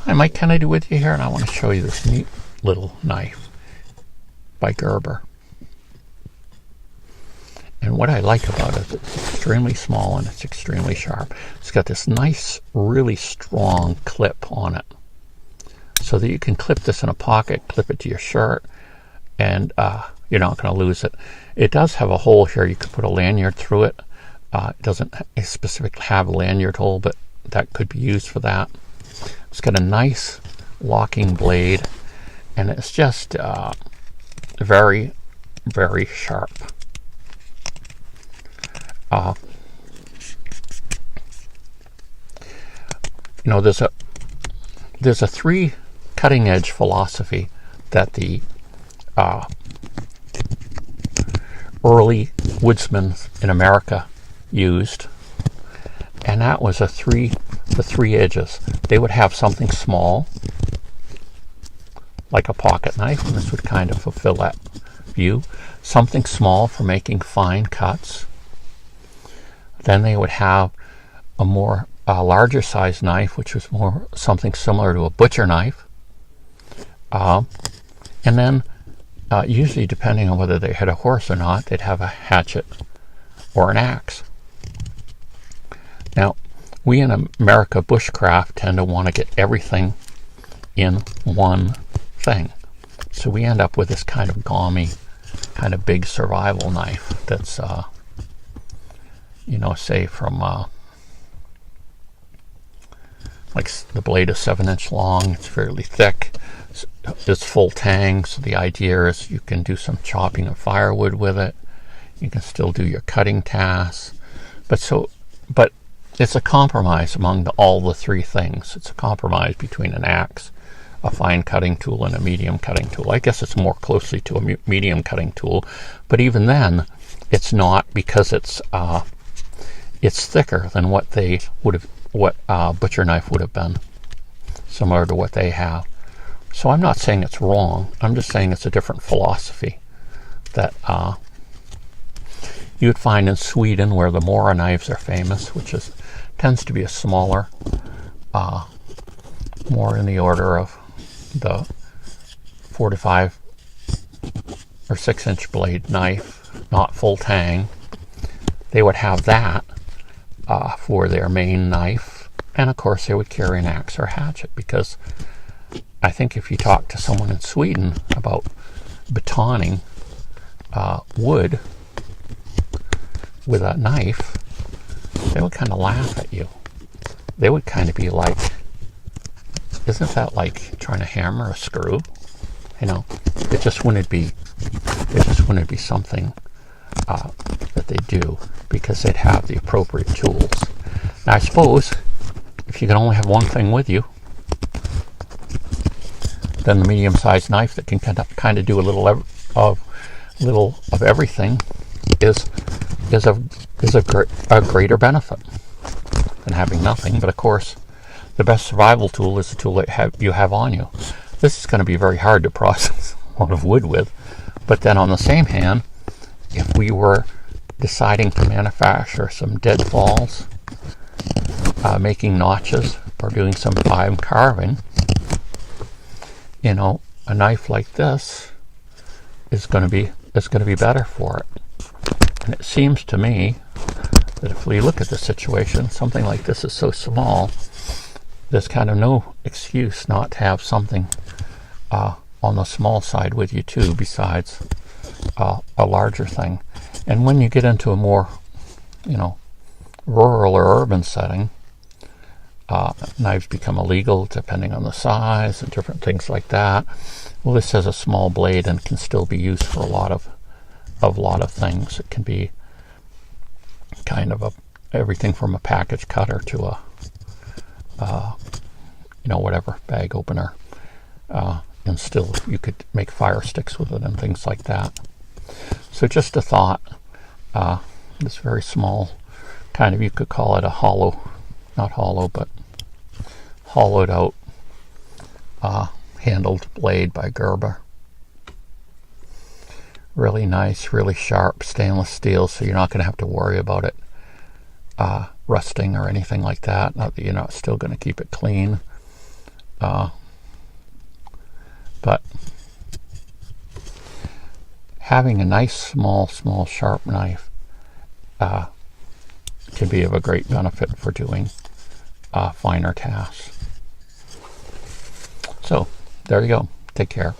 I might kind of do with you here, and I want to show you this neat little knife by Gerber. And what I like about it is it's extremely small and it's extremely sharp. It's got this nice, really strong clip on it, so that you can clip this in a pocket, clip it to your shirt, and you're not going to lose it. It does have a hole here. You could put a lanyard through it. It doesn't specifically have a lanyard hole, but that could be used for that. It's got a nice locking blade, and it's just very, very sharp. You know, there's a 3 cutting edge philosophy that the early woodsmen in America used, and that was the 3 edges. They would have something small, like a pocket knife, and this would kind of fulfill that view. Something small for making fine cuts. Then they would have a more larger size knife, which was more something similar to a butcher knife. And then usually, depending on whether they had a horse or not, they'd have a hatchet or an axe. Now, we in America bushcraft tend to want to get everything in one thing. So we end up with this kind of gaumy, kind of big survival knife that's, you know, say from, like the blade is 7-inch long, it's fairly thick, it's full tang, so the idea is you can do some chopping of firewood with it, you can still do your cutting tasks, but it's a compromise among all the 3 things. It's a compromise between an axe, a fine cutting tool, and a medium cutting tool. I guess it's more closely to a medium cutting tool, but even then, it's not, because it's thicker than what they would have, what butcher knife would have been, similar to what they have. So I'm not saying it's wrong. I'm just saying it's a different philosophy that you would find in Sweden, where the Mora knives are famous, which tends to be a smaller, more in the order of the 4 to 5 or 6-inch blade knife, not full tang. They would have that for their main knife, and of course they would carry an axe or hatchet, because I think if you talk to someone in Sweden about batoning wood with a knife, they would kind of laugh at you. They would kind of be like, isn't that like trying to hammer a screw? You know, it just wouldn't be something that they do, because they'd have the appropriate tools. Now, I suppose if you can only have one thing with you, then the medium-sized knife that can kind of do a little of everything is a greater benefit than having nothing. But of course, the best survival tool is the tool that you have on you. This is going to be very hard to process a lot of wood with. But then on the same hand, if we were deciding to manufacture some deadfalls, making notches, or doing some fine carving, you know, a knife like this is going to be better for it. And it seems to me that if we look at the situation, something like this is so small, there's kind of no excuse not to have something on the small side with you too, besides a larger thing. And when you get into a more, you know, rural or urban setting, knives become illegal depending on the size and different things like that. Well, this has a small blade and can still be used for a lot of things. It can be kind of everything from a package cutter to a you know, whatever, bag opener, and still you could make fire sticks with it and things like that. So just a thought, this very small kind of, you could call it a not hollow, but hollowed out handled blade by Gerber. Really nice, really sharp stainless steel, so you're not going to have to worry about it rusting or anything like that. Not that you're not still going to keep it clean. But having a nice small sharp knife can be of a great benefit for doing finer tasks. So there you go. Take care.